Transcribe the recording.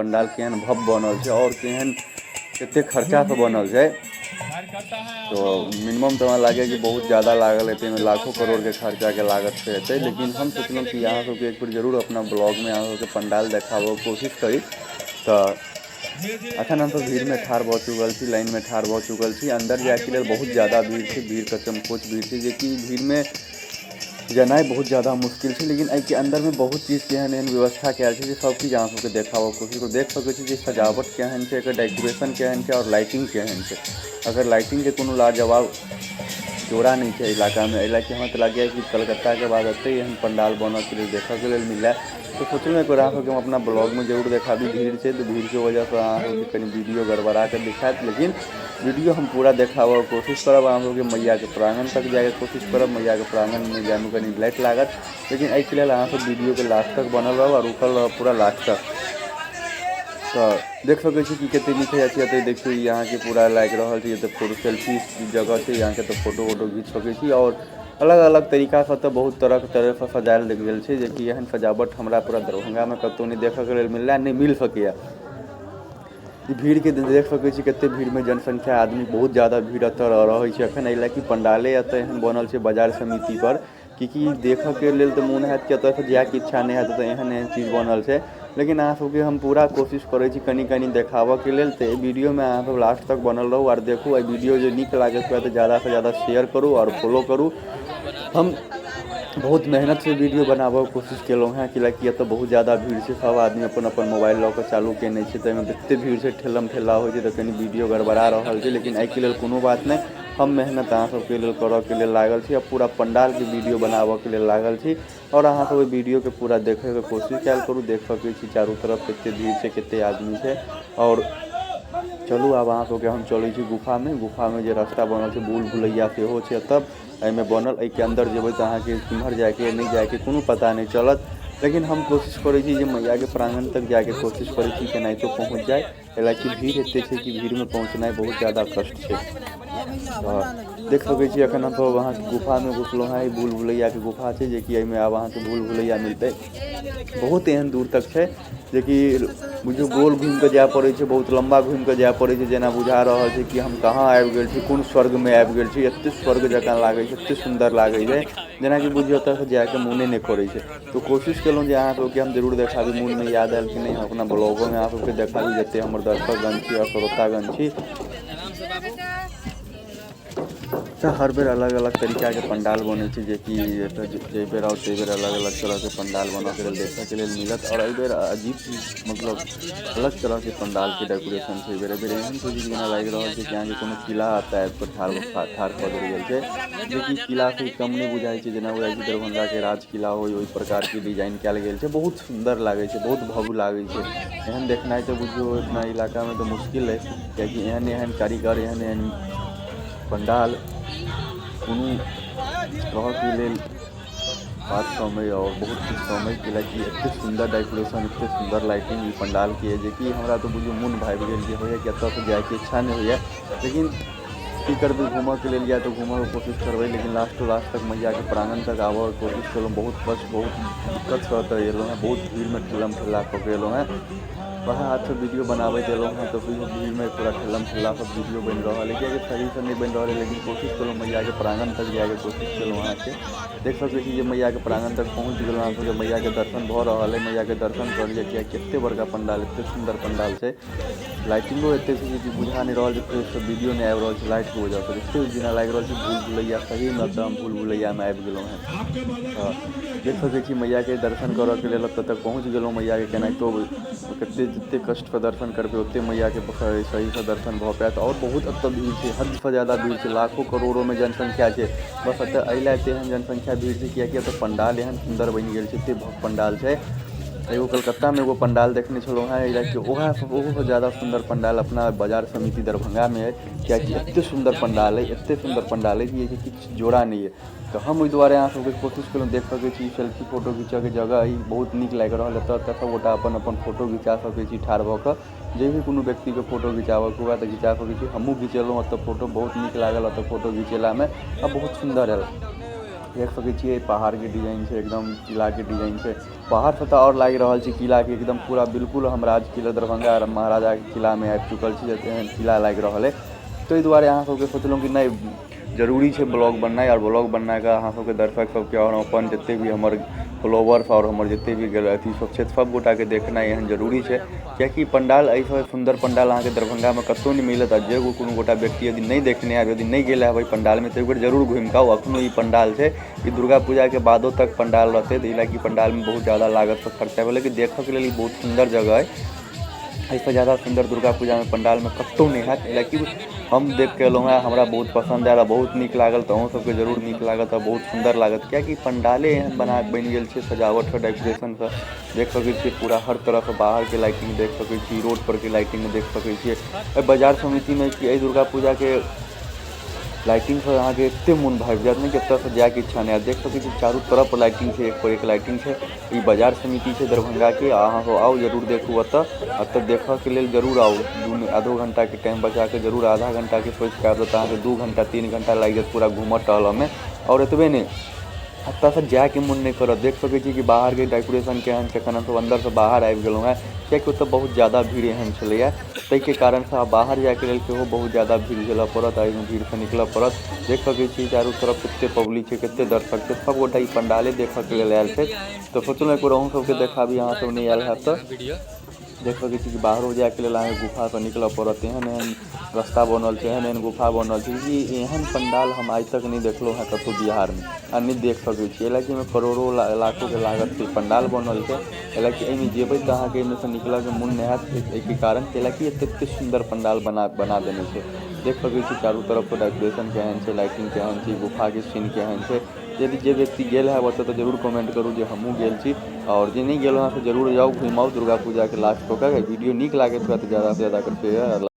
पंडाल केहन भव्य बनल है और केहन कते खर्चा से बनल है। तो मिनिमम तो लगे कि बहुत ज़्यादा लागल है, लाखों करोड़ के खर्चा के लागत से हेतु। लेकिन हम सोचल कि यहाँ सबके एक बार जरूर अपना ब्लॉग में यहाँ सबके पंडाल देखाबो कोशिश करी। तो अखन हम तो भीड़ में ठाढ़ भ चुकल छी, लाइन में ठाढ़ भ चुकल छी। अंदर जाके लेल बहुत ज़्यादा भीड़ है, भीड़ का चमकोच भीड़ है, जे कि भीड़ में जेनाइ बहुत ज़्यादा मुश्किल है। लेकिन एहि के अंदर में बहुत चीज़ केहन एहन व्यवस्था कयल छै जे सब चीज़ अहाँ सबके देखाबो कोशिश देख सकै छी जे सजावट केहन छै, एकर डेकोरेशन केहन छै और लाइटिंग केहन छै। अगर लाइटिंग के कोनो लाजवाब जोड़ा नहीं है इलाका में, एहि कि हमें तो लगे कि कलकत्ता के बाद एते एहन पंडाल बनल के लिए देखे के लिए मिले। तो सोचल एक बार अहाँ सबके हम अपना ब्लॉग में जरूर देखाबी। भीड़ है तो भीड़ की वजह से अहाँ सबके कनी वीडियो गड़बड़ा के दिखात, लेकिन वीडियो हम पूरा देखाबो कोशिश करब। अहाँ सबके मैया के प्रांगण तक जाए कोशिश करब। मैया के प्रांगण में जाए में कनी लेट लागत, लेकिन एहि के लिए अहाँ सब वीडियो के लास्ट तक बनल रहब और रुकल रहब पूरा लास्ट तक। तो देख सकै छी कि कते नीक है। देखियो यहाँ के पूरा लाग रहा है, तो फोटो सेल्फी जगह है यहाँ के, तो फोटो वोटो घीच सकै छी। और अलग अलग तरीका से तो बहुत तरह से सजायल गेल छै, जे कि एहन सजावट हमरा पूरा दरभंगा में कतौ नहीं देखे के मिलला, नहीं मिल सके। भीड़ के देख सकै छी कते भीड़ में जनसंख्या आदमी बहुत ज़्यादा भीड़ एतऽ रहे छै अखन, एहि कि पंडाले एतऽ एहन बनल छै बाजार समिति पर कि देखे के लेल तो मोन हैत कि एतऽ से जाए के इच्छा नहीं हैत, एहन एहन चीज़ बनल छै। लेकिन अहाँ सबके हम पूरा कोशिश करै छी कनी कनी देखाबऽ के लेल। तो वीडियो में अहाँ सब लास्ट तक बनल रहू और देखू। एहि वीडियो जो नीक लागत हुए तो ज़्यादा से ज़्यादा शेयर करूँ और फॉलो करूँ। हम बहुत मेहनत से वीडियो बनाबऽ कोशिश केलहुँ हैं, कि एतऽ बहुत ज़्यादा भीड़ है, सब आदमी अपन अपन मोबाइल लऽ कऽ चालू केने छै, तो एते भीड़ से ठेलम ठेला हो छै, तो कनी वीडियो गड़बड़ा रहल छै। लेकिन एहि के लेल कोनो बात नहीं, हम मेहनत अहाँ सबके लेल करऽ के लेल लागल छी, पूरा पंडाल के वीडियो बनाबऽ के लेल लागल छी। और अहाँ सब वीडियो के पूरा देखे के कोशिश कयल करूँ। देख सकै छी चारों तरफ कते भीड़ छै, कते आदमी छै। और चलू आब अहाँ सबके हम चलै छी गुफा में। गुफा में जे रास्ता बनल छै भूल भुलैया सेहो छै तब एहिमे बनल, एहि के अंदर जेबै तो अहाँ के किम्हर जाए के नहीं जाए के कोनो पता नहीं चलत। लेकिन हम कोशिश करै छी जे मैया के प्रांगण तक जाके कोशिश करै छी केनाहितो पहुँच जाए, हालांकि भीड़ एते छै कि भीड़ में पहुँचनाइ बहुत ज़्यादा कष्ट छै। देख सकै छी अखन हम सब वहाँ गुफा में घुसलहुँ हैं। भूल भुलैया के गुफा है, जे कि एहिमे आब अहाँ के भूल भुलैया मिलते बहुत एहन दूर तक है, जे कि बुझियो गोल घूम के जाए पड़े छै, बहुत लंबा घूम के जाए पड़े छै। जेना बुझा रहा है कि हम कहाँ आबि गेल छी, कोन स्वर्ग में आबि गेल छी। एते स्वर्ग जकाँ लागे छै, एते सुंदर लागे छै, जेना कि बुझियो ओतऽ से जाए के मोने नहीं करे छै। तो कोशिश केलहुँ जे अहाँ सबके हम जरूर देखाबी। मोन में याद आयल कि नहीं, हम अपना ब्लॉगो में अहाँ सबके देखाबी जते हमर दर्शकगण छी और श्रोतागण छी। तो हर बेर अलग अलग तरीका के पंडाल बने छै, जे कि जे बेर आओ ते बेर अलग अलग तरह के पंडाल बनऽ के लेल देखे के लेल मिलत। और एहि बेर अजीब मतलब अलग तरह के पंडाल के डेकोरेशन छै। बेर एहन छै जेना लागि रहल छै कि अहाँ के कोनो किला टाइप पर ठाढ़ कऽ देल गेल छै, जे कि किला से कम नहीं बुझाइ छै। जेना बुझाइ छै दरभंगा के राज किला हो, ओहि प्रकार के डिजाइन कयल गेल छै। बहुत सुंदर लागे छै, बहुत भव्य लागे छै। एहन देखनाइ तो बुझियो इतना इलाका में तो मुश्किल है, कियाकि एहन एहन कारीगर एहन एहन पंडाल कोनो तरह के लेल बात समय और बहुत कुछ समय कि एते सुंदर डेकोरेशन, एते सुंदर लाइटिंग ई पंडाल के, जे कि हमरा तो बुझियो मन भावि गेल जे होइए कि एतऽ से जाए के इच्छा नहीं होइए। लेकिन की करबै, घूमऽ के लेल या तो घूमऽ के कोशिश करबै, लेकिन लास्ट टू लास्ट तक मैया के प्रांगण तक आबऽ के कोशिश केलहुँ। बहुत कष्ट बहुत दिक्कत से एतऽ एलहुँ हैं, बहुत भीड़ में ठेलम ठेला कऽ के एलहुँ हैं। वहाँ हाथ से वीडियो बनाबैत एलहुँ हैं, तो भीड़ में पूरा ठेलम ठेला सब वीडियो बन रहा है, लेकिन सही से नहीं बन रहा है। लेकिन कोशिश केलहुँ मैया के प्रांगण तक जाए के कोशिश केलहुँ। अहाँ के देख सकै छी जे मैया के प्रांगण तक पहुँच गेलहुँ। अहाँ सबके मैया के दर्शन भऽ रहल है, मैया के दर्शन कर लिअ, कियाकि एते बड़का पंडाल, एते सुंदर पंडाल छै। लाइटिंगो एते छै कि बुझा नहीं रहल छै, फ्रेश से वीडियो नहीं आबि रहल छै लाइट के वजह से। एते जेना लागि रहल छै भूल भुलैया, सही में हम भूल भुलैया में आबि गेलहुँ हैं। देख सकै छी मैया के दर्शन करऽ के लेल एतऽ तक पहुँच गेलहुँ। मैया के केनाहितो कते जते कष्ट से दर्शन करबै ओते मैया के सही से दर्शन भऽ पायत। और बहुत एतऽ भीड़ छै, हद से ज़्यादा भीड़ छै, लाखों करोड़ों में जनसंख्या छै। बस एतऽ एहि लए एहन जनसंख्या भीड़ छै कियाकि एतऽ पंडाल एहन सुंदर बनि गेल छै, एते भव्य पंडाल छै। एगो कलकत्ता में एगो पंडाल देखने छलहुँ हैं, ओहो से ज़्यादा सुंदर पंडाल अपना बाजार समिति दरभंगा में है, कियाकि एते सुंदर पंडाल है, एते सुंदर पंडाल है कि किछु जोड़ा नहीं है। तो हम ओहि दुआरे अहाँ सबके कोशिश केलहुँ। देख सकै छी सेल्फी फोटो घीचऽ के जगह ई बहुत नीक लागि रहल है। एतऽ सब गोटा अपन अपन फोटो घिचा सकै छी ठाढ़ भऽ कऽ। जे भी कोनो व्यक्ति के फोटो घिचाबऽ के हुए तऽ घिचा सकै छी। हमहूँ घिचेलहुँ एतऽ फोटो, बहुत नीक लागल एतऽ फोटो घिचेला में, आ बहुत सुंदर है। देख सकै छियै पहाड़ के डिजाइन है, एकदम किला के डिजाइन है। पहाड़ से तो और लागि रहल छै किला के एकदम पूरा बिल्कुल हम राज किला दरभंगा महाराजा के किला में आबि चुकल छी, किला लागि रहल है। ताहि दुआरे अहाँ सबके सोचलहुँ कि नहीं जरूरी है ब्लॉग बननाइ, और ब्लॉग बनाके अहाँ सबके दर्शक सबके और अपन जते भी हमर फॉलोवर्स और हमर जते भी अथी सब छै सब गोटा के देखनाइ एहन जरूरी है। कियाकि पंडाल ऐसा सुंदर पंडाल अहाँ के दरभंगा में कतौ नहीं मिलत। जे कोनो गोटा व्यक्ति यदि नहीं देखने आबे, यदि नहीं गेल है पंडाल में, तो एक बार जरूर घूम के आओ। अखनो ई पंडाल है, ई दुर्गा पूजा के बादो तक पंडाल रहते, कि पंडाल में बहुत ज़्यादा लागत से खर्चा भेल, लेकिन देखने के लिए बहुत सुंदर जगह है। ऐसा ज़्यादा सुंदर दुर्गा पूजा में पंडाल में कतौ नहीं है, लेकिन हम देख के एलहुँ हैं, हमरा बहुत पसंद आयल, बहुत नीक लागल। तो अहूँ सबके जरूर नीक लागत और बहुत सुंदर लागत, कियाकि पंडाले एहन बनि गेल छै सजावट से, डेकोरेशन से। देख सकै छियै पूरा हर तरफ बाहर के लाइटिंग देख सकै छी, रोड पर के लाइटिंग देख सकै छियै। बाजार समिति में कि दुर्गा पूजा के लाइटिंग से अहाँ के एते मन भाग जात नहीं कि एतऽ से जाए के इच्छा नहीं। देख सकै छी चारू तरफ लाइटिंग है, एक पर एक लाइटिंग है। ई बाजार समिति है दरभंगा के, अहाँ सब आओ जरूर देखू। एतऽ देखऽ के लेल जरूर आओ। आधो घंटा के टाइम बचा के जरूर, आधा घंटा के सोच के आबो तो अहाँ 2 घंटा 3 घंटा लागि जात पूरा घूमऽ टहलऽ में। और एतबे नहीं, एतऽ से जाए के मन नहीं करत। देख सकै छी कि बाहर के डेकोरेशन केहन छै, एखन हम अंदर से बाहर आबि गेलहुँ हैं, कियाकि ओतऽ बहुत ज़्यादा भीड़ एहन छलैया। ताहि के कारण से बाहर जाए के लेल सेहो बहुत ज़्यादा भीड़ झेलऽ पड़त, एहिमे भीड़ से निकलऽ पड़त। देख सकै छी चारू तरफ कते पब्लिक है, कते दर्शक छै, सब गोटा ई पंडाले देखऽ के लेल आयल छै। तो सोचलहुँ एक बार अहूँ सबके देखाबी, अहाँ सब नहीं आयल हैत तऽ। देख सकै छी कि बाहरो जाए के लेल अहाँ गुफा से निकलऽ पड़त, एहन एहन रास्ता बनल छै, एहन एहन गुफा बनल छै कि एहन पंडाल हम आज तक नहीं देखलहुँ हैं कतौ बिहार में, आ नहीं देख सकै छी। हालांकि में करोड़ों लाखों के लागत से पंडाल बनल छै, हालांकि एहिमे जेबै तऽ अहाँके एहिमे से निकलऽ के मन नहीं हैत। एहिके कारण हालांकि एते सुंदर पंडाल बना देने छै। देख सकै छी चारू तरफ डेकोरेशन केहन छै, लाइटिंग केहन छै, गुफा के सीन केहन छै। यदि जे व्यक्ति गेल है ओतऽ तो जरूर कमेंट करू जे हमहूँ गेल छी, और जे नहीं गेल हैं तो जरूर जाओ, घुमाओ दुर्गा पूजा के लास्ट होकर। वीडियो नीक लागत हुआ तो ज़्यादा से ज़्यादा कर शेयर